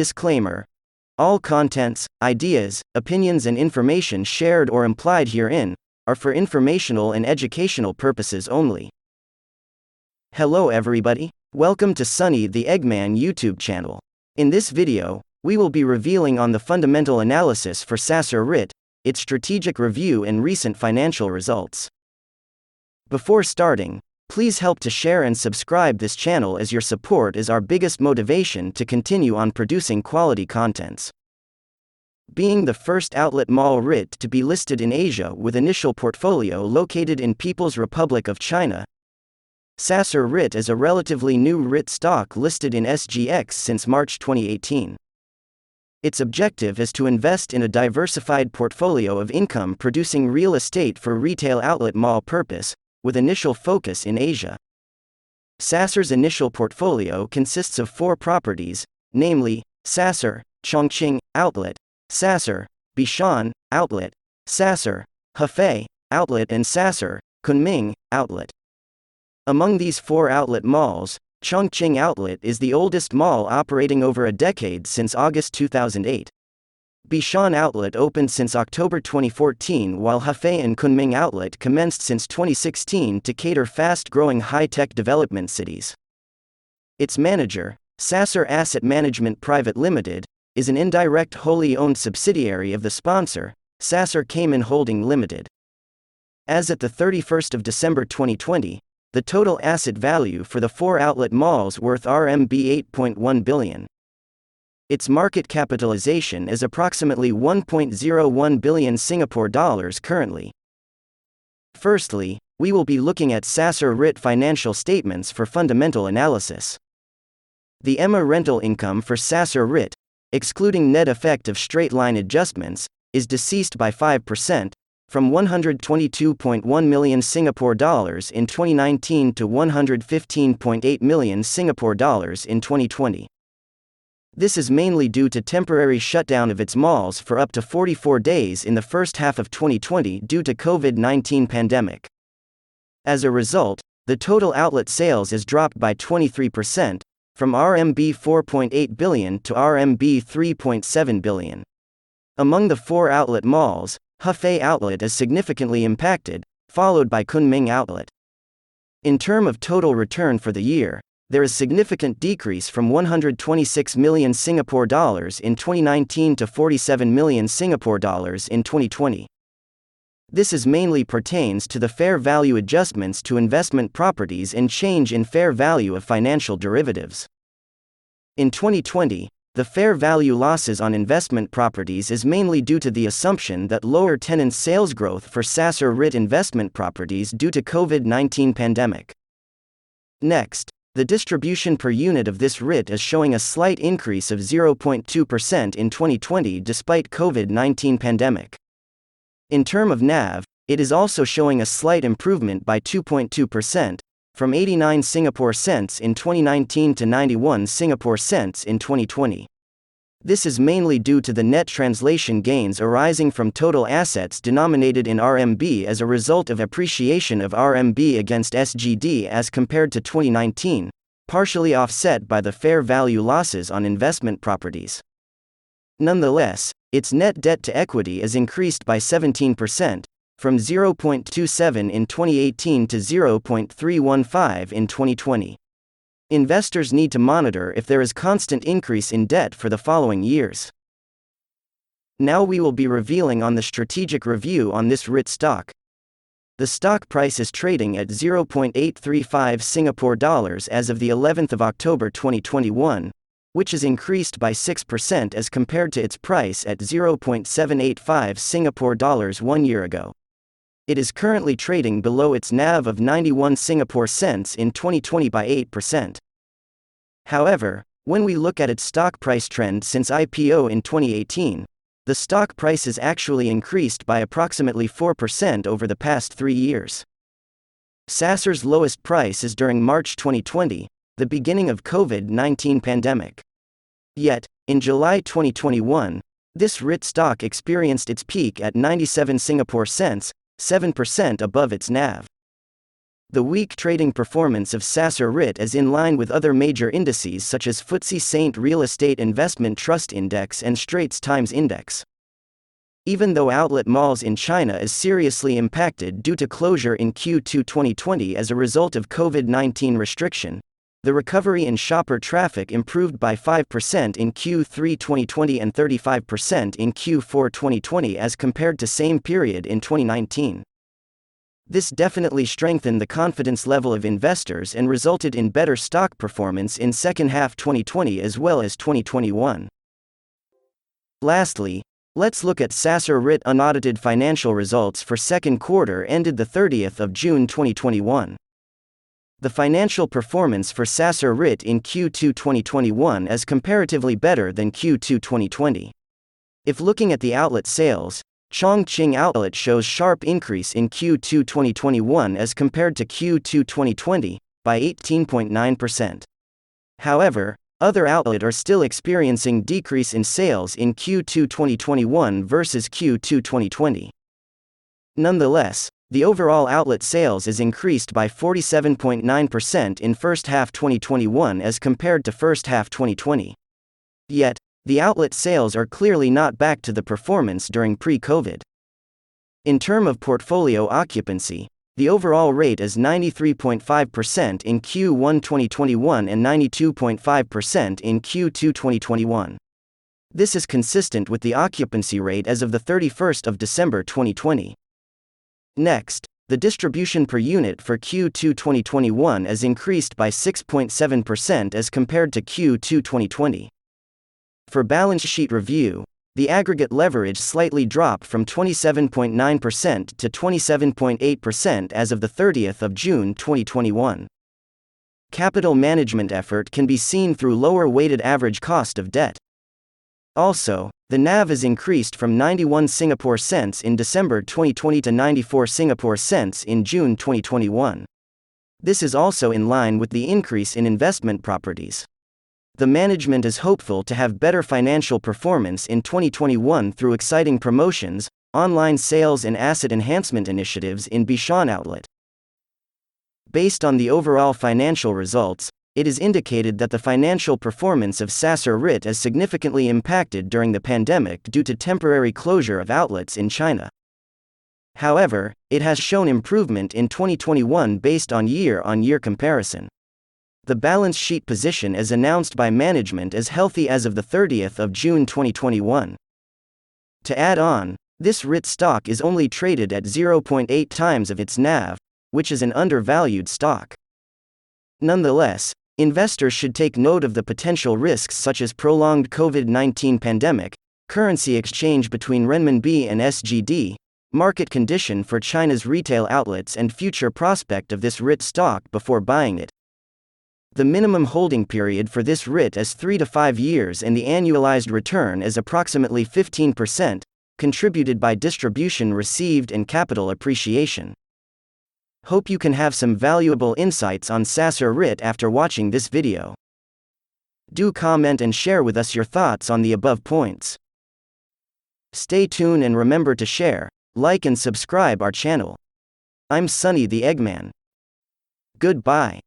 Disclaimer. All contents, ideas, opinions and information shared or implied herein are for informational and educational purposes only. Hello everybody. Welcome to Sunny the Eggman YouTube channel. In this video, we will be revealing on the fundamental analysis for Sasseur Reit, its strategic review and recent financial results. Before starting, please help to share and subscribe this channel, as your support is our biggest motivation to continue on producing quality contents. Being the first outlet mall REIT to be listed in Asia with initial portfolio located in People's Republic of China, Sasseur Reit is a relatively new REIT stock listed in SGX since March 2018. Its objective is to invest in a diversified portfolio of income-producing real estate for retail outlet mall purpose, with initial focus in Asia. Sasseur's initial portfolio consists of 4 properties, namely, Sasseur, Chongqing, Outlet, Sasseur, Bishan, Outlet, Sasseur, Hefei, Outlet and Sasseur, Kunming, Outlet. Among these 4 outlet malls, Chongqing Outlet is the oldest mall, operating over a decade since August 2008. Bishan Outlet opened since October 2014, while Hefei and Kunming Outlet commenced since 2016 to cater fast-growing high-tech development cities. Its manager, Sasseur Asset Management Private Limited, is an indirect wholly owned subsidiary of the sponsor, Sasseur Cayman Holding Limited. As at the 31st of December 2020, the total asset value for the 4 outlet malls worth RMB 8.1 billion. Its market capitalization is approximately 1.01 billion Singapore dollars currently. Firstly, we will be looking at Sasseur Reit financial statements for fundamental analysis. The EMA rental income for Sasseur Reit, excluding net effect of straight-line adjustments, is decreased by 5%, from 122.1 million Singapore dollars in 2019 to 115.8 million Singapore dollars in 2020. This is mainly due to temporary shutdown of its malls for up to 44 days in the first half of 2020 due to COVID-19 pandemic. As a result, the total outlet sales has dropped by 23%, from RMB 4.8 billion to RMB 3.7 billion. Among the 4 outlet malls, Hefei Outlet is significantly impacted, followed by Kunming Outlet. In terms of total return for the year, there is significant decrease from 126 million Singapore dollars in 2019 to 47 million Singapore dollars in 2020. This is mainly pertains to the fair value adjustments to investment properties and change in fair value of financial derivatives. In 2020, the fair value losses on investment properties is mainly due to the assumption that lower tenant sales growth for Sasseur Reit investment properties due to COVID-19 pandemic. Next, the distribution per unit of this REIT is showing a slight increase of 0.2% in 2020 despite COVID-19 pandemic. In terms of NAV, it is also showing a slight improvement by 2.2%, from 89 Singapore cents in 2019 to 91 Singapore cents in 2020. This is mainly due to the net translation gains arising from total assets denominated in RMB as a result of appreciation of RMB against SGD as compared to 2019, partially offset by the fair value losses on investment properties. Nonetheless, its net debt to equity is increased by 17%, from 0.27 in 2018 to 0.315 in 2020. Investors need to monitor if there is constant increase in debt for the following years. Now we will be revealing on the strategic review on this REIT stock. The stock price is trading at 0.835 Singapore dollars as of the 11th of October 2021, which is increased by 6% as compared to its price at 0.785 Singapore dollars 1 year ago. It is currently trading below its NAV of 91 Singapore cents in 2020 by 8%. However, when we look at its stock price trend since IPO in 2018, the stock price has actually increased by approximately 4% over the past 3 years. Sasseur's lowest price is during March 2020, the beginning of COVID-19 pandemic. Yet, in July 2021, this REIT stock experienced its peak at 97 Singapore cents, 7% above its NAV. The weak trading performance of Sasseur Reit is in line with other major indices such as FTSE Saint Real Estate Investment Trust Index and Straits Times Index. Even though outlet malls in China is seriously impacted due to closure in Q2 2020 as a result of COVID-19 restriction, the recovery in shopper traffic improved by 5% in Q3 2020 and 35% in Q4 2020 as compared to same period in 2019. This definitely strengthened the confidence level of investors and resulted in better stock performance in second half 2020 as well as 2021. Lastly, let's look at Sasseur Reit unaudited financial results for second quarter ended the 30th of June 2021. The financial performance for Sasseur Reit in Q2 2021 is comparatively better than Q2 2020. If looking at the outlet sales, Chongqing outlet shows sharp increase in Q2 2021 as compared to Q2 2020, by 18.9%. However, other outlets are still experiencing decrease in sales in Q2 2021 versus Q2 2020. Nonetheless, the overall outlet sales is increased by 47.9% in first half 2021 as compared to first half 2020. Yet, the outlet sales are clearly not back to the performance during pre-COVID. In terms of portfolio occupancy, the overall rate is 93.5% in Q1 2021 and 92.5% in Q2 2021. This is consistent with the occupancy rate as of the 31st of December 2020. Next, the distribution per unit for Q2 2021 is increased by 6.7% as compared to Q2 2020. For balance sheet review, the aggregate leverage slightly dropped from 27.9% to 27.8% as of the 30th of June 2021. Capital management effort can be seen through lower weighted average cost of debt. Also, the NAV is increased from 91 Singapore cents in December 2020 to 94 Singapore cents in June 2021. This is also in line with the increase in investment properties. The management is hopeful to have better financial performance in 2021 through exciting promotions, online sales and asset enhancement initiatives in Bishan outlet. Based on the overall financial results, it is indicated that the financial performance of Sasseur Reit is significantly impacted during the pandemic due to temporary closure of outlets in China. However, it has shown improvement in 2021 based on year-on-year comparison. The balance sheet position as announced by management is healthy as of the 30th of June 2021. To add on, this REIT stock is only traded at 0.8 times of its NAV, which is an undervalued stock. Nonetheless, investors should take note of the potential risks such as prolonged COVID-19 pandemic, currency exchange between renminbi and SGD, market condition for China's retail outlets and future prospect of this REIT stock before buying it. The minimum holding period for this REIT is 3 to 5 years and the annualized return is approximately 15%, contributed by distribution received and capital appreciation. Hope you can have some valuable insights on Sasseur Reit after watching this video. Do comment and share with us your thoughts on the above points. Stay tuned and remember to share, like and subscribe our channel. I'm Sunny the Eggman. Goodbye.